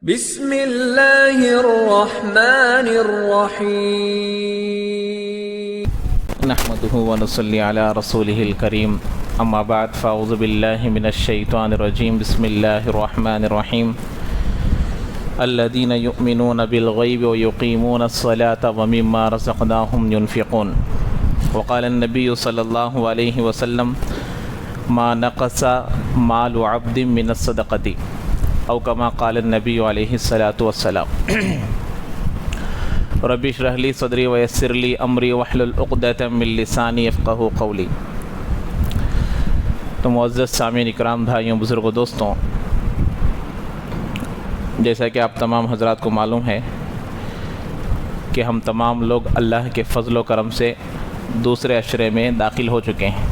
بسم اللہ الرحمن الرحیم نحمده ونصلي على رسوله الكريم اما بعد فاعوذ بالله من الشيطان الرجيم بسم الله الرحمن الرحيم الذين يؤمنون بالغيب ويقيمون الصلاة ومما رزقناهم ينفقون وقال النبي صلى الله عليه وسلم ما نقص مال عبد من الصدقة او كما قال النبي عليه الصلاة والسلام رب اشرح لي صدري ويسر لي امري واحلل عقدة من لساني يفقهوا قولي۔ تو معزز سامعین اکرام، بھائیوں، بزرگوں، دوستوں، جیسا کہ آپ تمام حضرات کو معلوم ہے کہ ہم تمام لوگ اللہ کے فضل و کرم سے دوسرے عشرے میں داخل ہو چکے ہیں۔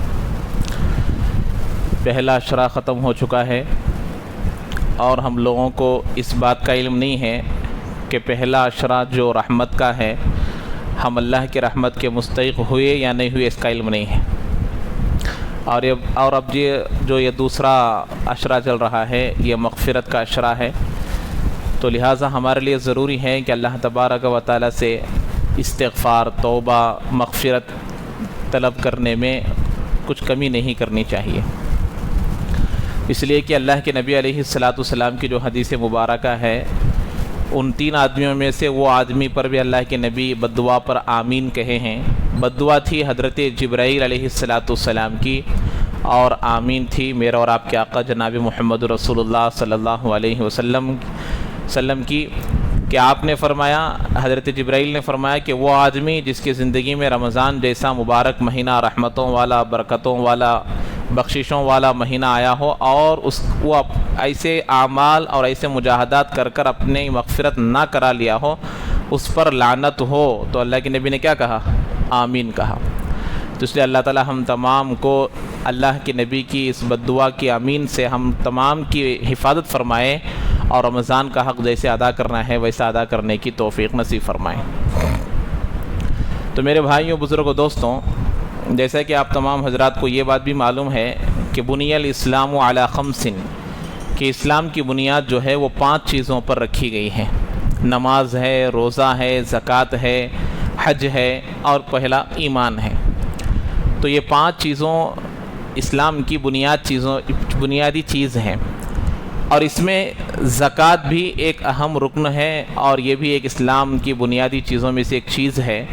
پہلا عشرہ ختم ہو چکا ہے اور ہم لوگوں کو اس بات کا علم نہیں ہے کہ پہلا عشرہ جو رحمت کا ہے، ہم اللہ کی رحمت کے مستحق ہوئے یا نہیں ہوئے، اس کا علم نہیں ہے۔ اور اب یہ دوسرا عشرہ چل رہا ہے، یہ مغفرت کا عشرہ ہے، تو لہٰذا ہمارے لیے ضروری ہے کہ اللہ تبارک و تعالیٰ سے استغفار، توبہ، مغفرت طلب کرنے میں کچھ کمی نہیں کرنی چاہیے، اس لیے کہ اللہ کے نبی علیہ السلام کی جو حدیث مبارکہ ہے، ان 3 آدمیوں میں سے وہ آدمی پر بھی اللہ کے نبی بددعا پر آمین کہے ہیں۔ بددعا تھی حضرت جبرائیل علیہ السلام کی، اور آمین تھی میرا اور آپ کے آقا جناب محمد رسول اللہ صلی اللہ علیہ وسلم کی، کہ آپ نے فرمایا، حضرت جبرائیل نے فرمایا کہ وہ آدمی جس کی زندگی میں رمضان جیسا مبارک مہینہ، رحمتوں والا، برکتوں والا، بخششوں والا مہینہ آیا ہو، اور وہ ایسے اعمال اور ایسے مجاہدات کر اپنے مغفرت نہ کرا لیا ہو، اس پر لعنت ہو۔ تو اللہ کے نبی نے کیا کہا؟ آمین کہا۔ تو اس لیے اللہ تعالی ہم تمام کو اللہ کے نبی کی اس بددعا کی آمین سے ہم تمام کی حفاظت فرمائے، اور رمضان کا حق جیسے ادا کرنا ہے ویسا ادا کرنے کی توفیق نصیب فرمائے۔ تو میرے بھائیوں، بزرگوں، دوستوں، جیسا کہ آپ تمام حضرات کو یہ بات بھی معلوم ہے کہ بنی الاسلام علی 5، کہ اسلام کی بنیاد جو ہے وہ 5 چیزوں پر رکھی گئی ہے۔ نماز ہے، روزہ ہے، زکوٰۃ ہے، حج ہے، اور پہلا ایمان ہے۔ تو یہ 5 چیزوں اسلام کی بنیادی چیز ہیں، اور اس میں زکوٰۃ بھی ایک اہم رکن ہے، اور یہ بھی ایک اسلام کی بنیادی چیزوں میں سے ایک چیز ہے۔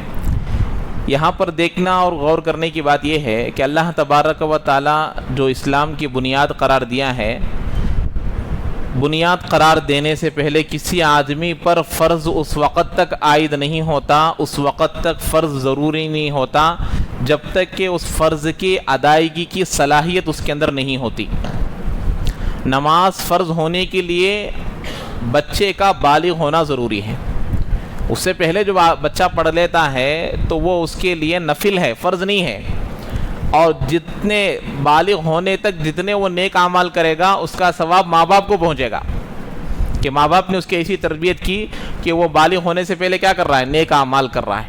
یہاں پر دیکھنا اور غور کرنے کی بات یہ ہے کہ اللہ تبارک و تعالیٰ جو اسلام کی بنیاد قرار دیا ہے، بنیاد قرار دینے سے پہلے کسی آدمی پر فرض اس وقت تک عائد نہیں ہوتا، اس وقت تک فرض ضروری نہیں ہوتا جب تک کہ اس فرض کی ادائیگی کی صلاحیت اس کے اندر نہیں ہوتی۔ نماز فرض ہونے کے لیے بچے کا بالغ ہونا ضروری ہے۔ اس سے پہلے جو بچہ پڑھ لیتا ہے تو وہ اس کے لیے نفل ہے، فرض نہیں ہے، اور جتنے بالغ ہونے تک جتنے وہ نیک اعمال کرے گا، اس کا ثواب ماں باپ کو پہنچے گا، کہ ماں باپ نے اس کی ایسی تربیت کی کہ وہ بالغ ہونے سے پہلے کیا کر رہا ہے؟ نیک اعمال کر رہا ہے۔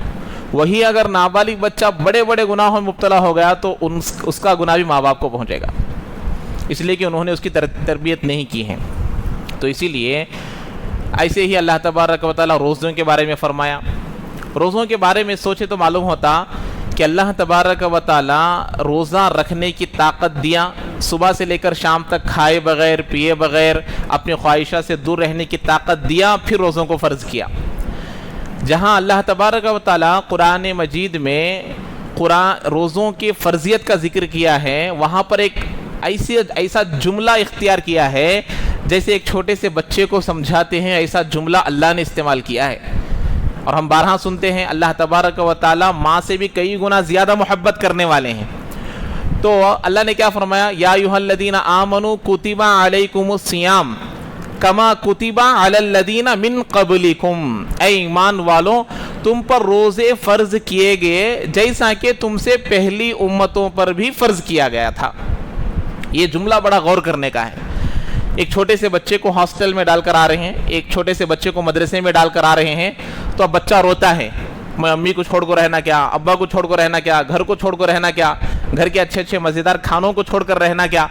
وہی اگر نابالغ بچہ بڑے بڑے گناہوں میں مبتلا ہو گیا تو اس کا گناہ بھی ماں باپ کو پہنچے گا، اس لیے کہ انہوں نے اس کی تربیت نہیں کی ہے۔ تو اسی لیے ایسے ہی اللہ تبارک و تعالیٰ روزوں کے بارے میں فرمایا۔ روزوں کے بارے میں سوچے تو معلوم ہوتا کہ اللہ تبارک و تعالیٰ روزہ رکھنے کی طاقت دیا، صبح سے لے کر شام تک کھائے بغیر، پیے بغیر، اپنی خواہشات سے دور رہنے کی طاقت دیا، پھر روزوں کو فرض کیا۔ جہاں اللہ تبارک و تعالیٰ قرآن مجید میں روزوں کی فرضیت کا ذکر کیا ہے، وہاں پر ایک ایسا جملہ اختیار کیا ہے جیسے ایک چھوٹے سے بچے کو سمجھاتے ہیں، ایسا جملہ اللہ نے استعمال کیا ہے۔ اور ہم بارہا سنتے ہیں اللہ تبارک و تعالیٰ ماں سے بھی کئی گنا زیادہ محبت کرنے والے ہیں۔ تو اللہ نے کیا فرمایا؟ یا ایھا الذین آمنوا کتب علیکم الصیام کما کتب علی الذین من قبلکم، اے ایمان والوں، تم پر روزے فرض کیے گئے جیسا کہ تم سے پہلی امتوں پر بھی فرض کیا گیا تھا۔ یہ جملہ بڑا غور کرنے کا ہے۔ ایک چھوٹے سے بچے کو ہاسٹل میں ڈال کر آ رہے ہیں، ایک چھوٹے سے بچے کو مدرسے میں ڈال کر آ رہے ہیں، تو اب بچہ روتا ہے، میں امی کو چھوڑ کر رہنا کیا، ابا کو چھوڑ کر رہنا کیا، گھر کو چھوڑ کر رہنا کیا، گھر کے اچھے اچھے مزیدار کھانوں کو چھوڑ کر رہنا کیا،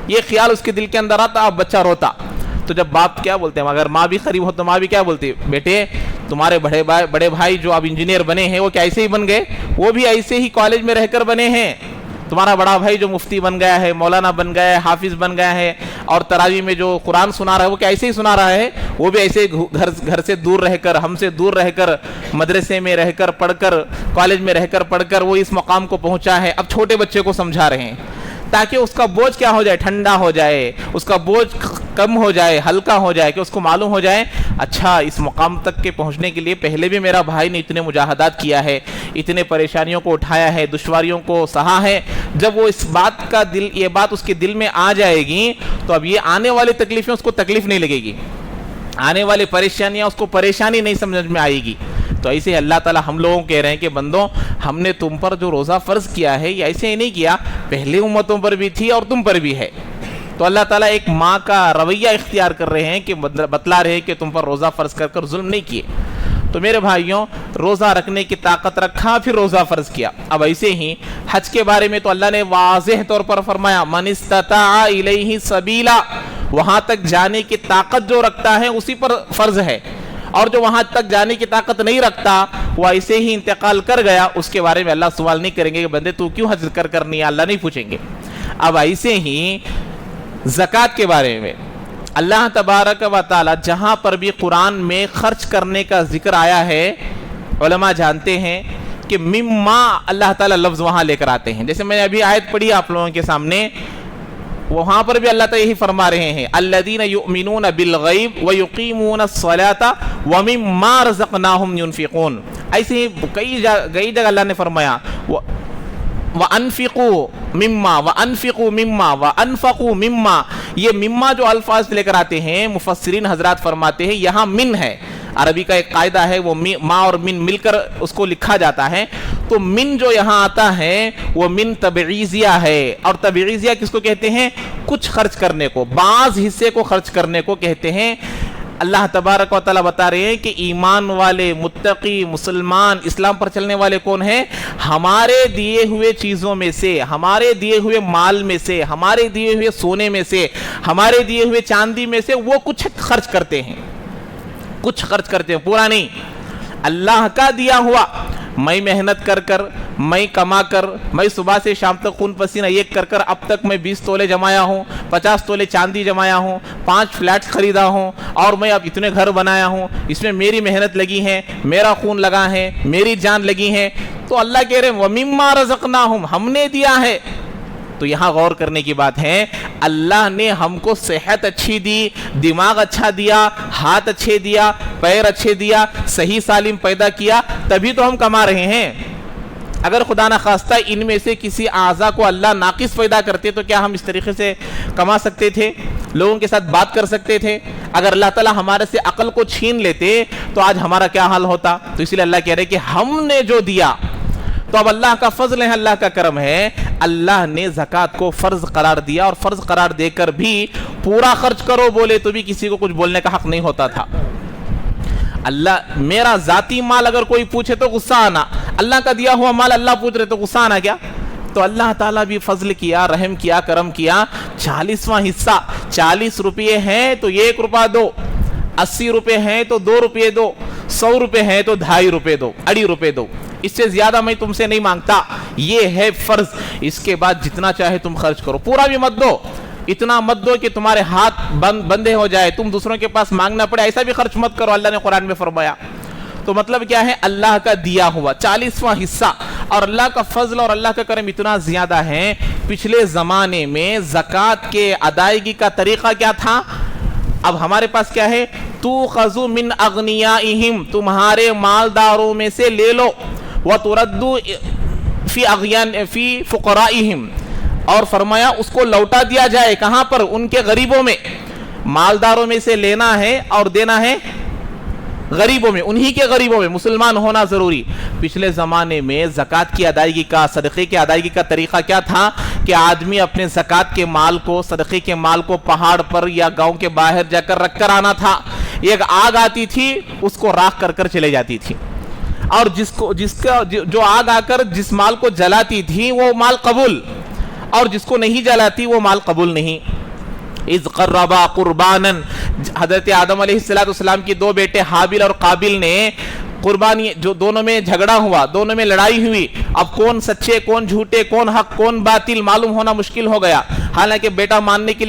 یہ خیال اس کے دل کے اندر آتا، اب بچہ روتا۔ تو جب باپ کیا بولتے ہیں، اگر ماں بھی قریب ہو تو ماں بھی کیا بولتی ہے، بیٹے تمہارے بڑے بھائی جو اب انجینئر بنے ہیں وہ کیا ایسے ہی بن گئے؟ وہ بھی ایسے ہی کالج میں رہ کر بنے ہیں۔ تمہارا بڑا بھائی جو مفتی بن گیا ہے، مولانا بن گیا ہے، حافظ بن گیا ہے، اور تراویح میں جو قرآن سنا رہا ہے وہ کیا ایسے ہی سنا رہا ہے؟ وہ بھی ایسے گھر سے دور رہ کر، ہم سے دور رہ کر، مدرسے میں رہ کر پڑھ کر، کالج میں رہ کر پڑھ کر وہ اس مقام کو پہنچا ہے۔ اب چھوٹے بچے کو سمجھا رہے ہیں تاکہ اس کا بوجھ کیا ہو جائے، ٹھنڈا ہو جائے، اس کا بوجھ کم ہو جائے، ہلکا ہو جائے، کہ اس کو معلوم ہو جائے اچھا اس مقام تک کے پہنچنے کے لیے پہلے بھی میرا بھائی نے اتنے مجاہدات کیا ہے، اتنے پریشانیوں کو اٹھایا ہے، دشواریوں کو سہا ہے۔ جب وہ اس بات کا یہ بات اس کے دل میں آ جائے گی تو اب یہ آنے والی تکلیفیں اس کو تکلیف نہیں لگے گی، آنے والی پریشانیاں اس کو پریشانی نہیں سمجھ میں آئے گی۔ تو ایسے ہی اللہ تعالیٰ ہم لوگوں کہہ رہے ہیں کہ بندوں ہم نے تم پر جو روزہ فرض کیا ہے یہ ایسے ہی نہیں کیا، پہلے امتوں پر بھی تھی اور تم پر بھی ہے۔ تو اللہ تعالیٰ ایک ماں کا رویہ اختیار کر رہے ہیں کہ بتلا رہے ہیں کہ تم پر روزہ فرض کر کر ظلم نہیں کیے۔ تو میرے بھائیوں روزہ رکھنے کی طاقت رکھا پھر روزہ فرض کیا۔ اب ایسے ہی حج کے بارے میں تو اللہ نے واضح طور پر فرمایا من استطاع الیہ سبیلا، وہاں تک جانے کی طاقت جو رکھتا ہے اسی پر فرض ہے، اور جو وہاں تک جانے کی طاقت نہیں رکھتا وہ ایسے ہی انتقال کر گیا، اس کے بارے میں اللہ سوال نہیں کریں گے کہ بندے تو کیوں حج کرنی ہے، اللہ نہیں پوچھیں گے۔ اب ایسے ہی زکوٰۃ کے بارے میں اللہ تبارک و تعالی جہاں پر بھی قرآن میں خرچ کرنے کا ذکر آیا ہے، علماء جانتے ہیں کہ مما اللہ تعالیٰ لفظ وہاں لے کر آتے ہیں۔ جیسے میں نے ابھی آیت پڑھی آپ لوگوں کے سامنے، وہاں پر بھی اللہ تعالیٰ یہی فرما رہے ہیں الذین یؤمنون بالغیب ویقیمون الصلاۃ ومما رزقناہم ینفقون۔ ایسے ہی کئی جگہ اللہ نے فرمایا وَأَنفِقُوا مِمَّا وَأَنفِقُوا مِمَّا وَأَنفَقُوا مِمَّا، یہ مما جو الفاظ لے کر آتے ہیں مفسرین حضرات فرماتے ہیں یہاں من ہے، عربی کا ایک قاعدہ ہے وہ ما اور من مل کر اس کو لکھا جاتا ہے، تو من جو یہاں آتا ہے وہ من تبعیضیہ ہے، اور تبعیضیہ کس کو کہتے ہیں؟ کچھ خرچ کرنے کو، بعض حصے کو خرچ کرنے کو کہتے ہیں۔ اللہ تبارک و تعالیٰ بتا رہے ہیں کہ ایمان والے، متقی، مسلمان، اسلام پر چلنے والے کون ہیں؟ ہمارے دیے ہوئے چیزوں میں سے، ہمارے دیے ہوئے مال میں سے، ہمارے دیے ہوئے سونے میں سے، ہمارے دیے ہوئے چاندی میں سے وہ کچھ خرچ کرتے ہیں، کچھ خرچ کرتے ہیں، پورا نہیں۔ اللہ کا دیا ہوا میں محنت کر کر، میں کما کر، میں صبح سے شام تک خون پسینہ ایک کر کر اب تک میں 20 تولے جمایا ہوں، 50 تولے چاندی جمایا ہوں، 5 فلیٹ خریدا ہوں، اور میں اب اتنے گھر بنایا ہوں، اس میں میری محنت لگی ہے، میرا خون لگا ہے، میری جان لگی ہے، تو اللہ کہہ رہے ہیں وَمِمَّا رَزَقْنَاهُمْ، ہم نے دیا ہے۔ تو یہاں غور کرنے کی بات ہے اللہ نے ہم کو صحت اچھی دی، دماغ اچھا دیا، ہاتھ اچھے دیا، پیر اچھے دیا، صحیح سالم پیدا کیا، تبھی تو ہم کما رہے ہیں۔ اگر خدا نخواستہ ان میں سے کسی اعضاء کو اللہ ناقص پیدا کرتے تو کیا ہم اس طریقے سے کما سکتے تھے، لوگوں کے ساتھ بات کر سکتے تھے؟ اگر اللہ تعالیٰ ہمارے سے عقل کو چھین لیتے تو آج ہمارا کیا حال ہوتا؟ تو اس لیے اللہ کہہ رہے کہ ہم نے جو دیا، تو اب اللہ کا فضل ہے، اللہ کا کرم ہے، اللہ نے زکوٰۃ کو فرض قرار دیا، اور فرض قرار دے کر بھی پورا خرچ کرو بولے تو بھی کسی کو کچھ بولنے کا حق نہیں ہوتا تھا۔ اللہ میرا ذاتی مال اگر کوئی پوچھے تو غصہ آنا، اللہ کا دیا ہوا مال اللہ پوچھ رہے تو غصہ آنا کیا؟ تو اللہ تعالیٰ بھی فضل کیا، رحم کیا، کرم کیا، 40واں حصہ، 40 روپے ہیں تو 1 روپیہ دو، 80 روپے ہیں تو 2 روپے دو، 100 روپے ہیں تو 2.5 روپے دو، 2.5 روپے دو، اس سے زیادہ میں تم سے نہیں مانگتا، یہ ہے فرض۔ اس کے بعد جتنا چاہے تم خرچ کرو، پورا بھی مت دو، اتنا مت دو کہ تمہارے ہاتھ بندے ہو جائے، تم دوسروں کے پاس مانگنا پڑے، ایسا بھی خرچ مت کرو، اللہ نے قرآن میں فرمایا۔ تو مطلب کیا ہے؟ اللہ کا دیا ہوا 40واں حصہ، اور اللہ کا فضل اور اللہ کا کرم اتنا زیادہ ہے۔ پچھلے زمانے میں زکوٰۃ کے ادائیگی کا طریقہ کیا تھا؟ اب ہمارے پاس کیا ہے؟ تُؤْخَذُ مِنْ أَغْنِيَائِهِمْ، تمہارے مالداروں میں سے لے لو، وَتُرَدُّ فِي فُقَرَائِهِمْ، اور فرمایا اس کو لوٹا دیا جائے، کہاں پر؟ ان کے غریبوں میں۔ مالداروں میں سے لینا ہے اور دینا ہے غریبوں میں، انہی کے غریبوں میں، مسلمان ہونا ضروری۔ پچھلے زمانے میں زکوٰۃ کی ادائیگی کا، صدقے کی ادائیگی کا طریقہ کیا تھا کہ آدمی اپنے زکوٰۃ کے مال کو، صدقے کے مال کو پہاڑ پر یا گاؤں کے باہر جا کر رکھ کر آنا تھا، ایک آگ آتی تھی اس کو راکھ کر کر چلے جاتی تھی، اور جو آگ آ کر جس مال کو جلاتی تھی وہ مال قبول، اور جس کو نہیں جلاتی وہ مال قبول نہیں۔ اذ قربا قربانا حضرت آدم علیہ السلام کی دو بیٹے حابیل اور قابیل نے قربانی جو دونوں میں جھگڑا ہوا, دونوں میں لڑائی ہوئی, اب کون سچے کون جھوٹے, کون حق کون باطل معلوم ہونا مشکل ہو گیا. حالانکہ بیٹا ماننے کے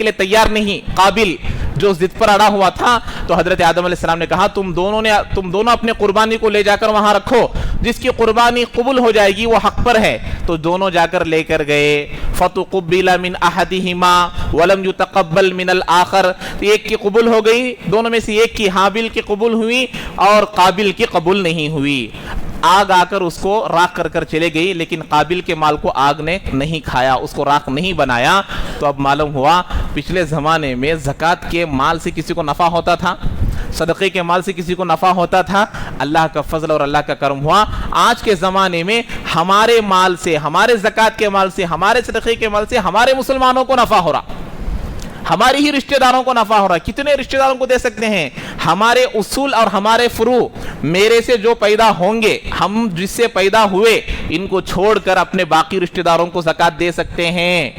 لیے تیار نہیں قابل, جو ضد پر اڑا ہوا تھا. تو حضرت آدم علیہ السلام نے کہا تم دونوں اپنے قربانی کو لے جا کر وہاں رکھو, جس کی قربانی قبول ہو جائے گی وہ حق پر ہے. تو دونوں جا کر لے کر گئے. فتقبل من احدہما ولم یتقبل من الاخر, ایک کی قبول ہو گئی, دونوں میں سے ایک کی حابیل کی قبول ہوئی اور قابل کی قبول نہیں ہوئی. آگ آ کر اس کو راکھ کر کر چلے گئی, لیکن قابل کے مال کو آگ نے نہیں کھایا, اس کو راکھ نہیں بنایا. تو اب معلوم ہوا پچھلے زمانے میں زکوٰۃ کے مال سے کسی کو نفع ہوتا تھا, صدقے کے مال سے کسی کو نفع ہوتا تھا. اللہ کا فضل اور اللہ کا کرم ہوا, آج کے زمانے میں ہمارے مال سے, ہمارے زکوٰۃ کے مال سے, ہمارے صدقے کے مال سے ہمارے مسلمانوں کو نفع ہو رہا, ہماری ہی رشتہ داروں کو نفع ہو رہا ہے. کتنے رشتہ داروں کو دے سکتے ہیں؟ ہمارے اصول اور ہمارے فروع, میرے سے جو پیدا ہوں گے, ہم جس سے پیدا ہوئے, ان کو چھوڑ کر اپنے باقی رشتہ داروں کو زکوٰۃ دے سکتے ہیں.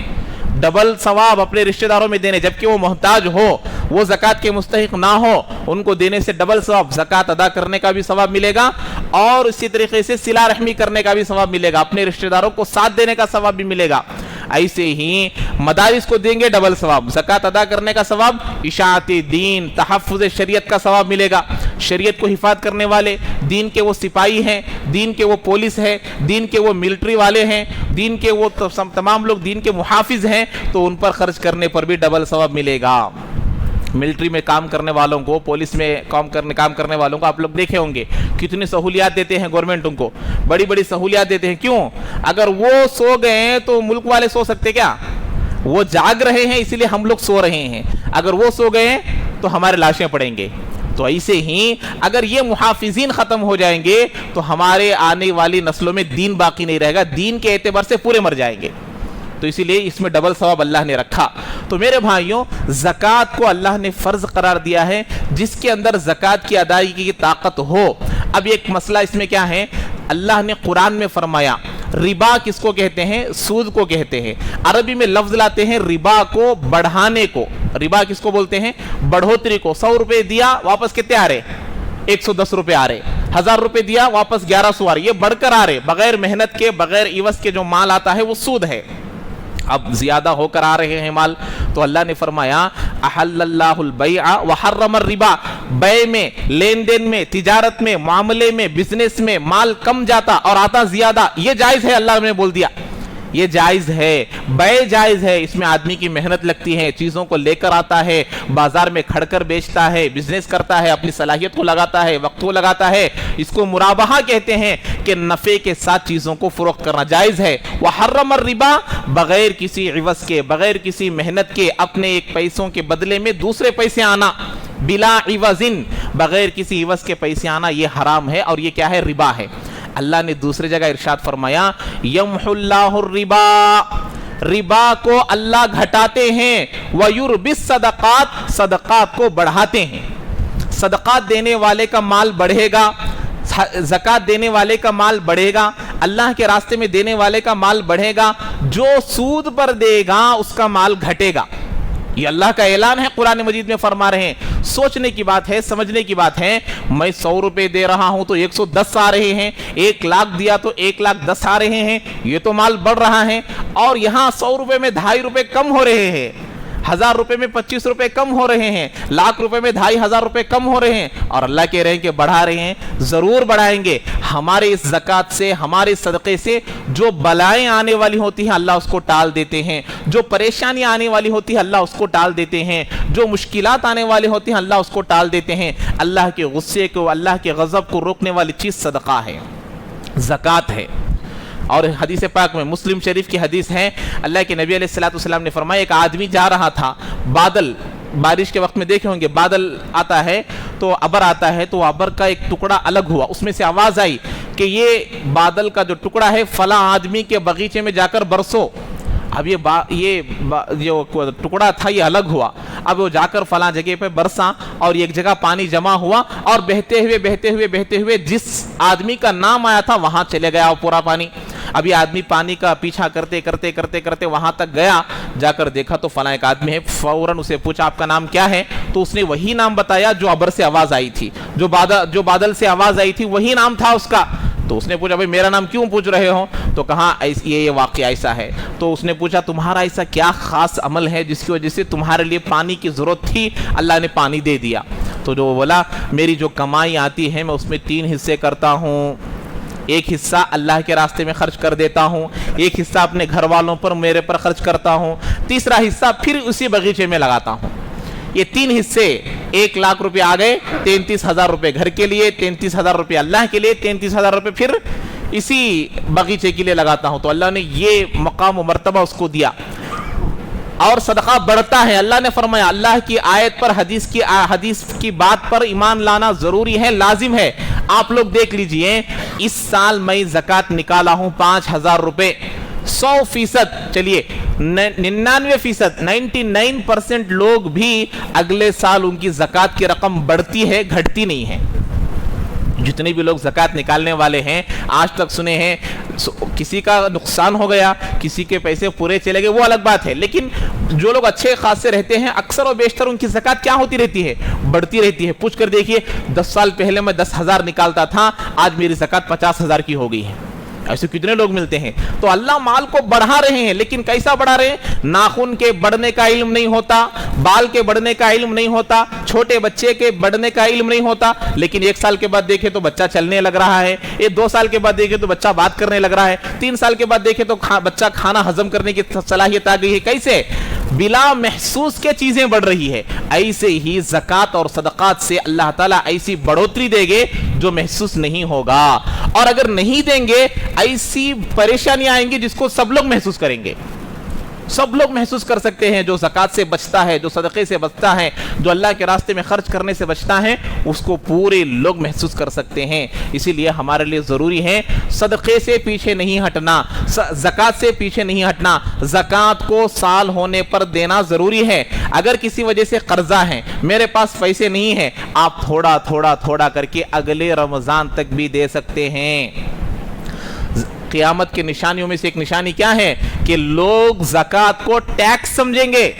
ڈبل ثواب اپنے رشتہ داروں میں دینے, جبکہ وہ محتاج ہو, وہ زکوٰۃ کے مستحق نہ ہو, ان کو دینے سے ڈبل ثواب, زکوٰۃ ادا کرنے کا بھی ثواب ملے گا اور اسی طریقے سے صلہ رحمی کرنے کا بھی ثواب ملے گا, اپنے رشتہ داروں کو ساتھ دینے کا ثواب بھی ملے گا. ایسے ہی مدارس کو دیں گے ڈبل ثواب, زکوٰۃ ادا کرنے کا ثواب, اشاعت دین, تحفظ شریعت کا ثواب ملے گا. شریعت کو حفاظت کرنے والے, دین کے وہ سپاہی ہیں, دین کے وہ پولیس ہیں, دین کے وہ ملٹری والے ہیں, دین کے وہ تمام لوگ دین کے محافظ ہیں, تو ان پر خرچ کرنے پر بھی ڈبل ثواب ملے گا. ملٹری میں کام کرنے والوں کو, پولیس میں کام کرنے والوں کو آپ لوگ دیکھے ہوں گے کتنی سہولیات دیتے ہیں گورنمنٹ, ان کو بڑی بڑی سہولیات دیتے ہیں. کیوں؟ اگر وہ سو گئے ہیں تو ملک والے سو سکتے کیا؟ وہ جاگ رہے ہیں اسی لیے ہم لوگ سو رہے ہیں, اگر وہ سو گئے تو ہمارے لاشیں پڑیں گے. تو ایسے ہی اگر یہ محافظین ختم ہو جائیں گے تو ہمارے آنے والی نسلوں میں دین باقی نہیں رہے گا, دین کے اعتبار سے پورے مر جائیں گے. تو اسی لیے اس میں ڈبل ثواب اللہ نے رکھا. تو میرے بھائیوں, زکوٰۃ کو اللہ نے فرض قرار دیا ہے, جس کے اندر زکوٰۃ کی ادائیگی کی طاقت ہو. اب ایک مسئلہ اس میں کیا ہے, اللہ نے قرآن میں فرمایا ربا کس کو کہتے ہیں؟ سود کو کہتے ہیں. عربی میں لفظ لاتے ہیں ربا کو بڑھانے کو. ربا کس کو بولتے ہیں؟ بڑھوتری کو. 100 روپے دیا واپس کتنے آ رہے؟ 110 روپے آ رہے. 1000 روپے دیا واپس 1100 آ رہے. یہ بڑھ کر آ رہے, بغیر محنت کے, بغیر عوض کے جو مال آتا ہے وہ سود ہے. اب زیادہ ہو کر آ رہے ہیں مال, تو اللہ نے فرمایا احل اللہ البیع وحرم الربا, بیع میں, لین دین میں, تجارت میں, معاملے میں, بزنس میں مال کم جاتا اور آتا زیادہ, یہ جائز ہے. اللہ نے بول دیا یہ جائز ہے, بیع جائز ہے. اس میں آدمی کی محنت لگتی ہے, چیزوں کو لے کر آتا ہے, بازار میں کھڑ کر بیچتا ہے, بزنس کرتا ہے, اپنی صلاحیت کو لگاتا ہے, وقت کو لگاتا ہے. اس کو مرابحہ کہتے ہیں کہ نفع کے ساتھ چیزوں کو فروخت کرنا جائز ہے. وحرم الربا, بغیر کسی عوض کے, بغیر کسی محنت کے, اپنے ایک پیسوں کے بدلے میں دوسرے پیسے آنا, بلا عوضن, بغیر کسی عوض کے پیسے آنا, یہ حرام ہے اور یہ کیا ہے؟ ربا ہے. اللہ نے دوسری جگہ ارشاد فرمایا یمحو اللہ الربا, ربا کو اللہ گھٹاتے ہیں, ویربی الصدقات, صدقات کو بڑھاتے ہیں. صدقات دینے والے کا مال بڑھے گا, زکوٰۃ دینے والے کا مال بڑھے گا, اللہ کے راستے میں دینے والے کا مال بڑھے گا. جو سود پر دے گا اس کا مال گھٹے گا. یہ اللہ کا اعلان ہے, قرآن مجید میں فرما رہے ہیں. سوچنے کی بات ہے, سمجھنے کی بات ہے. میں 100 روپے دے رہا ہوں تو 110 آ رہے ہیں, 1 لاکھ دیا تو 1,10,000 آ رہے ہیں, یہ تو مال بڑھ رہا ہے. اور یہاں 100 روپے میں 2.5 روپے کم ہو رہے ہیں, 1000 روپے میں 25 روپے کم ہو رہے ہیں, لاکھ روپے میں 2,500 روپے کم ہو رہے ہیں, اور اللہ کہہ رہے ہیں کہ بڑھا رہے ہیں. ضرور بڑھائیں گے. ہمارے اس زکوٰۃ سے, ہمارے صدقے سے جو بلائیں آنے والی ہوتی ہیں اللہ اس کو ٹال دیتے ہیں, جو پریشانیاں آنے والی ہوتی ہیں اللہ اس کو ٹال دیتے ہیں, جو مشکلات آنے والی ہوتی ہیں اللہ اس کو ٹال دیتے ہیں. اللہ کے غصے کو, اللہ کے غضب کو روکنے والی چیز صدقہ ہے, زکوٰۃ ہے. اور حدیث پاک میں, مسلم شریف کی حدیث ہے, اللہ کے نبی علیہ السلام نے فرمایا ایک آدمی جا رہا تھا, بادل, بارش کے وقت میں دیکھے ہوں گے بادل آتا ہے تو ابر آتا ہے, تو ابر کا ایک ٹکڑا الگ ہوا, اس میں سے آواز آئی کہ یہ بادل کا جو ٹکڑا ہے فلاں آدمی کے باغیچے میں جا کر برسو. اب یہ جو ٹکڑا تھا یہ الگ ہوا، اب وہ جا کر فلاں جگہ پہ برسا اور ایک جگہ پانی جمع ہوا اور بہتے ہوئے جس آدمی کا نام آیا تھا وہاں چلے گیا پورا پانی۔ اب یہ آدمی پانی کا پیچھا کرتے وہاں تک گیا، جا کر دیکھا تو فلاں ایک آدمی ہے، فوراً اسے پوچھا آپ کا نام کیا ہے؟ تو اس نے وہی نام بتایا جو ابر سے آواز آئی تھی، جو بادل سے آواز آئی تھی وہی نام تھا اس کا۔ تو اس نے پوچھا بھائی میرا نام کیوں پوچھ رہے ہو؟ تو کہا یہ واقعہ ایسا ہے۔ تو اس نے پوچھا تمہارا ایسا کیا خاص عمل ہے جس کی وجہ سے تمہارے لیے پانی کی ضرورت تھی، اللہ نے پانی دے دیا؟ تو جو بولا میری جو کمائی آتی ہے میں اس میں 3 حصے کرتا ہوں، ایک حصہ اللہ کے راستے میں خرچ کر دیتا ہوں، ایک حصہ اپنے گھر والوں پر میرے پر خرچ کرتا ہوں، تیسرا حصہ پھر اسی باغیچے میں لگاتا ہوں۔ یہ 3 حصے 1 لاکھ روپے آ گئے، 33,000 روپے گھر کے لیے، 33,000 روپے اللہ کے لیے، 33,000 روپے پھر اسی باغیچے کے لیے لگاتا ہوں۔ تو اللہ نے یہ مقام و مرتبہ اس کو دیا اور صدقہ بڑھتا ہے۔ اللہ نے فرمایا اللہ کی آیت پر حدیث کی بات پر ایمان لانا ضروری ہے، لازم ہے۔ آپ لوگ دیکھ لیجئے اس سال میں زکوٰۃ نکالا ہوں 5,000 روپے، 100% چلیے 99%، 99% لوگ بھی اگلے سال ان کی زکوٰۃ کی رقم بڑھتی ہے، گھٹتی نہیں ہے۔ جتنے بھی لوگ زکوٰۃ نکالنے والے ہیں آج تک سنے ہیں، کسی کا نقصان ہو گیا، کسی کے پیسے پورے چلے گئے، وہ الگ بات ہے، لیکن جو لوگ اچھے خاصے رہتے ہیں اکثر و بیشتر ان کی زکوٰۃ کیا ہوتی رہتی ہے؟ بڑھتی رہتی ہے۔ پوچھ کر دیکھیے 10 سال پہلے میں 10,000 نکالتا تھا، آج میری زکوٰۃ 50,000 کی ہو گئی ہے۔ ایسے کتنے لوگ ملتے ہیں؟ تو اللہ مال کو بڑھا رہے ہیں، لیکن کیسا بڑھا رہے ہیں؟ ناخن کے بڑھنے کا علم نہیں ہوتا، بال کے بڑھنے کا علم نہیں ہوتا، چھوٹے بچے کے بڑھنے کا علم نہیں ہوتا، لیکن 1 سال کے بعد دیکھے تو بچہ چلنے لگ رہا ہے، 2 سال کے بعد دیکھے تو بچہ بات کرنے لگ رہا ہے، 3 سال کے بعد دیکھے تو بچہ کھانا ہضم کرنے کی صلاحیت آ گئی ہے۔ کیسے؟ بلا محسوس کے چیزیں بڑھ رہی ہے۔ ایسے ہی زکوٰۃ اور صدقات سے اللہ تعالیٰ ایسی بڑھوتری دے گے جو محسوس نہیں ہوگا، اور اگر نہیں دیں گے ایسی پریشانیاں آئیں گی جس کو سب لوگ محسوس کریں گے۔ سب لوگ محسوس کر سکتے ہیں۔ جو زکوٰۃ سے بچتا ہے، جو صدقے سے بچتا ہے، جو اللہ کے راستے میں خرچ کرنے سے بچتا ہے، اس کو پورے لوگ محسوس کر سکتے ہیں۔ اسی لیے ہمارے لیے ضروری ہے صدقے سے پیچھے نہیں ہٹنا، زکوٰۃ سے پیچھے نہیں ہٹنا۔ زکوٰۃ کو سال ہونے پر دینا ضروری ہے۔ اگر کسی وجہ سے قرضہ ہے، میرے پاس پیسے نہیں ہیں، آپ تھوڑا کر کے اگلے رمضان تک بھی دے سکتے ہیں۔ قیامت کی نشانیوں میں سے ایک نشانی کیا ہے کہ لوگ زکوٰۃ کو ٹیکس سمجھیں گے۔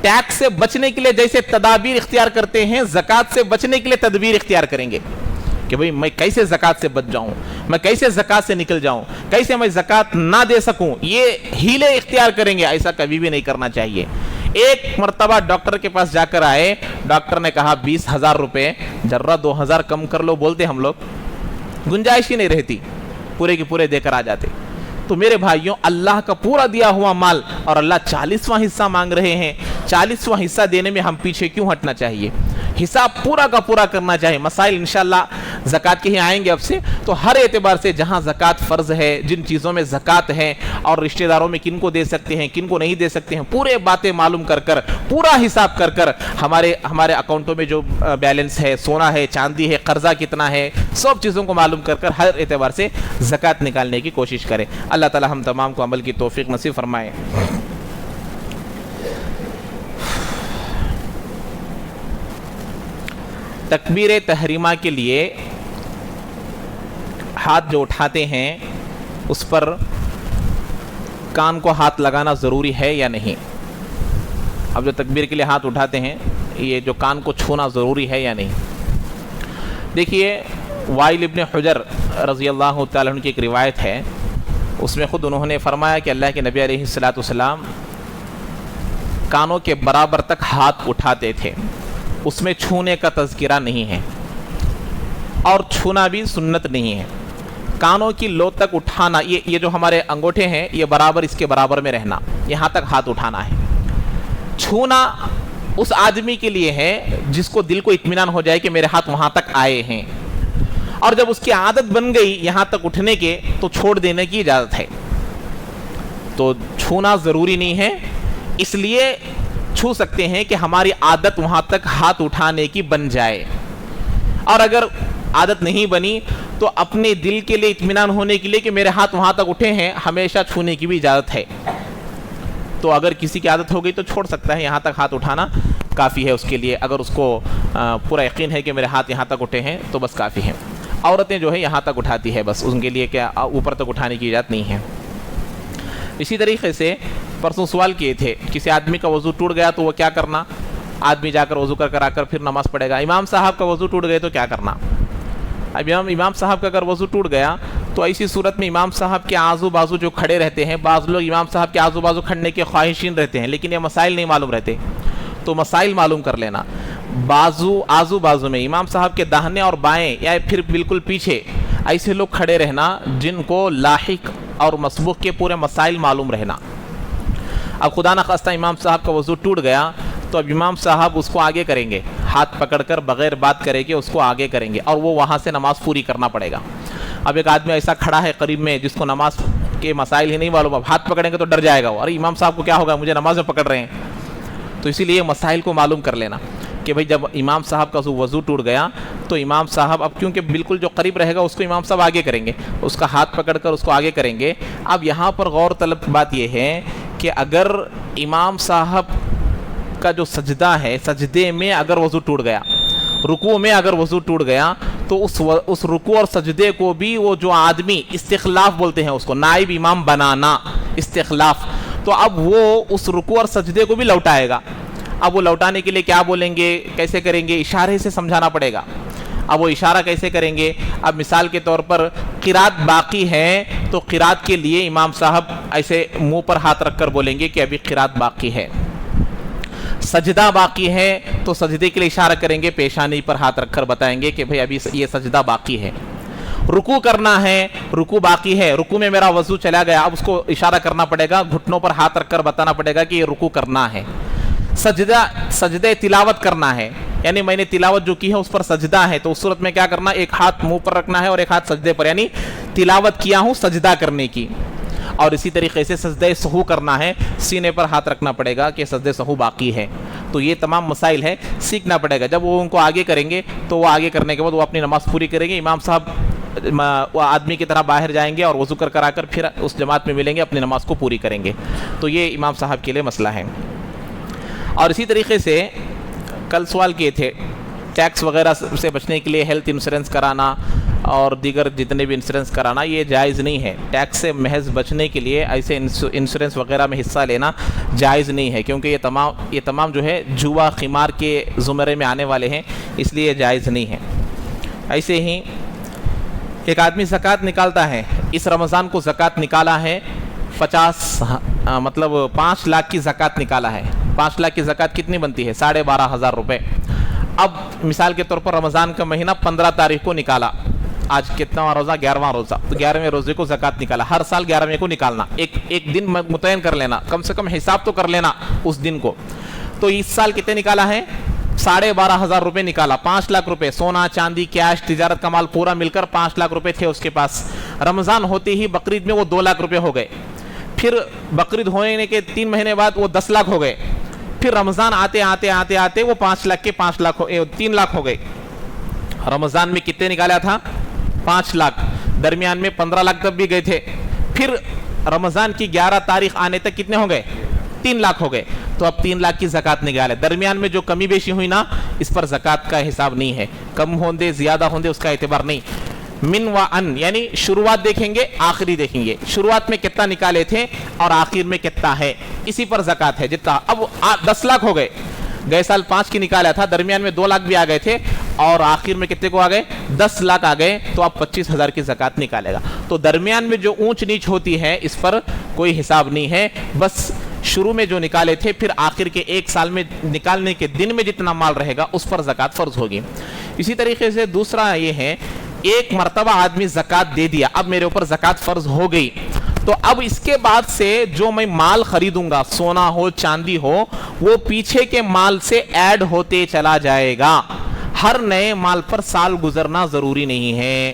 ٹیکس سے بچنے کے لیے جیسے تدابیر اختیار کرتے ہیں، زکوٰۃ سے بچنے کے لیے تدبیر اختیار کریں گے کہ بھئی میں کیسے زکوٰۃ سے بچ جاؤں، میں کیسے زکوٰۃ سے نکل جاؤں، کیسے میں زکوٰۃ نہ دے سکوں، یہ ہیلے اختیار کریں گے۔ ایسا کبھی بھی نہیں کرنا چاہیے۔ ایک مرتبہ ڈاکٹر کے پاس جا کر آئے، ڈاکٹر نے کہا 20,000 روپے، ذرا 2,000 کم کر لو، بولتے ہم لوگ گنجائش ہی نہیں رہتی، پورے کے پورے دے کر آ جاتے۔ تو میرے بھائیوں، اللہ کا پورا دیا ہوا مال اور اللہ 40واں حصہ مانگ رہے ہیں، 40واں حصہ دینے میں ہم پیچھے کیوں ہٹنا چاہیے؟ حساب پورا کا پورا کرنا چاہیے۔ مسائل انشاءاللہ زکوٰۃ کے ہی آئیں گے اب سے، تو ہر اعتبار سے جہاں زکوٰۃ فرض ہے، جن چیزوں میں زکوٰۃ ہے، اور رشتہ داروں میں کن کو دے سکتے ہیں، کن کو نہیں دے سکتے ہیں، پورے باتیں معلوم کر کر، پورا حساب کر کر، ہمارے اکاؤنٹوں میں جو بیلنس ہے، سونا ہے، چاندی ہے، قرضہ کتنا ہے، سب چیزوں کو معلوم کر کر ہر اعتبار سے زکوٰۃ نکالنے کی کوشش کریں۔ اللہ تعالی ہم تمام کو عمل کی توفیق نصیب فرمائے۔ تکبیر تحریمہ کے لیے ہاتھ جو اٹھاتے ہیں اس پر کان کو ہاتھ لگانا ضروری ہے یا نہیں؟ اب جو تکبیر کے لیے ہاتھ اٹھاتے ہیں، یہ جو کان کو چھونا ضروری ہے یا نہیں؟ دیکھیے، وائل ابن حجر رضی اللہ تعالیٰ عنہ کی ایک روایت ہے، اس میں خود انہوں نے فرمایا کہ اللہ کے نبی علیہ السلام کانوں کے برابر تک ہاتھ اٹھاتے تھے، اس میں چھونے کا تذکرہ نہیں ہے، اور چھونا بھی سنت نہیں ہے۔ کانوں کی لو تک اٹھانا، یہ جو ہمارے انگوٹھے ہیں، یہ برابر، اس کے برابر میں رہنا، یہاں تک ہاتھ اٹھانا ہے۔ چھونا اس آدمی کے لیے ہے جس کو دل کو اطمینان ہو جائے کہ میرے ہاتھ وہاں تک آئے ہیں، اور جب اس کی عادت بن گئی یہاں تک اٹھنے کے تو چھوڑ دینے کی اجازت ہے۔ تو چھونا ضروری نہیں ہے، اس لیے چھو سکتے ہیں کہ ہماری عادت وہاں تک ہاتھ اٹھانے کی بن جائے، اور اگر عادت نہیں بنی تو اپنے دل کے لیے اطمینان ہونے کے لیے کہ میرے ہاتھ وہاں تک اٹھے ہیں، ہمیشہ چھونے کی بھی اجازت ہے۔ تو اگر کسی کی عادت ہو گئی تو چھوڑ سکتا ہے، یہاں تک ہاتھ اٹھانا کافی ہے اس کے لیے، اگر اس کو پورا یقین ہے کہ میرے ہاتھ یہاں تک اٹھے ہیں تو بس کافی ہیں۔ عورتیں جو ہے یہاں تک اٹھاتی ہے، بس ان کے لیے کیا اوپر تک اٹھانے کی اجازت نہیں ہے۔ اسی طریقے سے پرسوں سوال کیے تھے، کسی آدمی کا وضو ٹوٹ گیا تو وہ کیا کرنا؟ آدمی جا کر وضو کر آ کر پھر نماز پڑھے گا۔ امام صاحب کا وضو ٹوٹ گئے تو کیا کرنا؟ اب امام صاحب کا اگر وضو ٹوٹ گیا تو ایسی صورت میں امام صاحب کے آزو بازو جو کھڑے رہتے ہیں، بعض لوگ امام صاحب کے آزو بازو کھڑنے کے خواہشین رہتے ہیں لیکن یہ مسائل نہیں معلوم رہتے، تو مسائل معلوم کر لینا۔ آزو بازو میں امام صاحب کے داہنے اور بائیں یا پھر بالکل پیچھے ایسے لوگ کھڑے رہنا جن کو لاحق اور مسبوق کے پورے مسائل معلوم رہنا۔ اب خدا نخواستہ امام صاحب کا وضو ٹوٹ گیا تو اب امام صاحب اس کو آگے کریں گے، ہاتھ پکڑ کر بغیر بات کرے کے اس کو آگے کریں گے اور وہ وہاں سے نماز پوری کرنا پڑے گا۔ اب ایک آدمی ایسا کھڑا ہے قریب میں جس کو نماز کے مسائل ہی نہیں معلوم، اب ہاتھ پکڑیں گے تو ڈر جائے گا وہ، ارے امام صاحب کو کیا ہوگا، مجھے نماز میں پکڑ رہے ہیں۔ تو اسی لیے مسائل کو معلوم کر لینا کہ بھئی جب امام صاحب کا وضو ٹوٹ گیا تو امام صاحب اب کیونکہ بالکل جو قریب رہے گا اس کو امام صاحب آگے کریں گے، اس کا ہاتھ پکڑ کر اس کو آگے کریں گے۔ اب یہاں پر غور طلب بات یہ ہے کہ اگر امام صاحب کا جو سجدہ ہے، سجدے میں اگر وضو ٹوٹ گیا، رکوع میں اگر وضو ٹوٹ گیا تو اس رکوع اور سجدے کو بھی وہ جو آدمی استخلاف بولتے ہیں اس کو، نائب امام بنانا، استخلاف، تو اب وہ اس رکوع اور سجدے کو بھی لوٹائے گا۔ اب وہ لوٹانے کے لیے کیا بولیں گے، کیسے کریں گے، اشارے سے سمجھانا پڑے گا۔ اب وہ اشارہ کیسے کریں گے؟ اب مثال کے طور پر قرات باقی ہے تو قرات کے لیے امام صاحب ایسے منہ پر ہاتھ رکھ کر بولیں گے کہ ابھی قرات باقی ہے۔ سجدہ باقی ہے تو سجدے کے لیے اشارہ کریں گے، پیشانی پر ہاتھ رکھ کر بتائیں گے کہ بھئی ابھی یہ سجدہ باقی ہے۔ رکوع کرنا ہے، رکوع باقی ہے، رکوع میں میرا وضو چلا گیا، اب اس کو اشارہ کرنا پڑے گا، گھٹنوں پر ہاتھ رکھ کر بتانا پڑے گا کہ یہ رکوع کرنا ہے۔ سجدہ تلاوت کرنا ہے، یعنی میں نے تلاوت جو کی ہے اس پر سجدہ ہے، تو اس صورت میں کیا کرنا، ایک ہاتھ منہ پر رکھنا ہے اور ایک ہاتھ سجدے پر، یعنی تلاوت کیا ہوں سجدہ کرنے کی۔ اور اسی طریقے سے سجدہ سہو کرنا ہے، سینے پر ہاتھ رکھنا پڑے گا کہ سجدہ سہو باقی ہے۔ تو یہ تمام مسائل ہے، سیکھنا پڑے گا۔ جب وہ ان کو آگے کریں گے تو وہ آگے کرنے کے بعد وہ اپنی نماز پوری کریں گے، امام صاحب وہ آدمی کی طرح باہر جائیں گے اور وضو کر آ کر پھر اس جماعت میں ملیں گے، اپنی نماز کو پوری کریں گے۔ تو یہ امام صاحب کے لیے مسئلہ ہے۔ اور اسی طریقے سے کل سوال کیے تھے ٹیکس وغیرہ سے بچنے کے لیے ہیلتھ انشورنس کرانا اور دیگر جتنے بھی انشورنس کرانا یہ جائز نہیں ہے۔ ٹیکس سے محض بچنے کے لیے ایسے انشورنس وغیرہ میں حصہ لینا جائز نہیں ہے، کیونکہ یہ تمام جو ہے جوا قمار کے زمرے میں آنے والے ہیں، اس لیے جائز نہیں ہے۔ ایسے ہی ایک آدمی زکوٰۃ نکالتا ہے، اس رمضان کو زکوٰۃ نکالا ہے 5 لاکھ کی زکوٰۃ نکالا ہے۔ 5 لاکھ کی زکوٰۃ کتنی بنتی ہے؟ 12,500 روپے۔ اب مثال کے طور پر رمضان کا مہینہ 15 تاریخ کو نکالا، آج کتنا روزہ؟ 11واں روزہ، تو 11ویں روزے کو زکوٰۃ نکالا۔ ہر سال 11ویں کو نکالنا، ایک دن متعین کر لینا، کم سے کم حساب تو کر لینا اس دن کو۔ تو اس سال کتنے نکالا ہے؟ 12,500 روپے نکالا، 5 لاکھ روپے، سونا چاندی کیش تجارت کا مال پورا مل کر 5 لاکھ روپے تھے اس کے پاس۔ رمضان ہوتے ہی بقرعید میں وہ 2 لاکھ روپے ہو گئے، پھر بقرعید ہونے کے 3 مہینے بعد وہ 10 لاکھ ہو گئے، پھر رمضان آتے وہ 5 لاکھ کے 3 لاکھ ہو گئے۔ رمضان میں کتنے نکالا تھا؟ 5 لاکھ، درمیان میں 15 لاکھ تک بھی گئے تھے، پھر رمضان کی 11 تاریخ آنے تک کتنے ہو گئے؟ 3 لاکھ ہو گئے۔ تو اب 3 لاکھ کی زکوٰۃ نکالے، درمیان میں جو کمی بیشی ہوئی نا اس پر زکوٰۃ کا حساب نہیں ہے، کم ہوندے زیادہ ہوندے اس کا اعتبار نہیں۔ من و ان یعنی شروعات دیکھیں گے، آخری دیکھیں گے، شروعات میں کتنا نکالے تھے اور آخر میں کتنا ہے، اسی پر زکوٰۃ ہے جتنا۔ اب 10 لاکھ ہو گئے، گئے سال 5 کی نکالا تھا، درمیان میں 2 لاکھ بھی آ گئے تھے اور آخر میں کتنے کو آ گئے؟ 10 لاکھ آ گئے، تو اب 25,000 کی زکوٰۃ نکالے گا۔ تو درمیان میں جو اونچ نیچ ہوتی ہے اس پر کوئی حساب نہیں ہے، بس شروع میں جو نکالے تھے پھر آخر کے 1 سال میں نکالنے کے دن میں جتنا مال رہے گا اس پر زکوٰۃ فرض ہوگی۔ اسی طریقے سے دوسرا یہ ہے، ایک مرتبہ آدمی زکوٰۃ دے دیا، اب میرے اوپر زکوٰۃ فرض ہو گئی، تو اب اس کے بعد سے جو میں مال خریدوں گا، سونا ہو چاندی ہو، وہ پیچھے کے مال سے ایڈ ہوتے چلا جائے گا۔ ہر نئے مال پر سال گزرنا ضروری نہیں ہے۔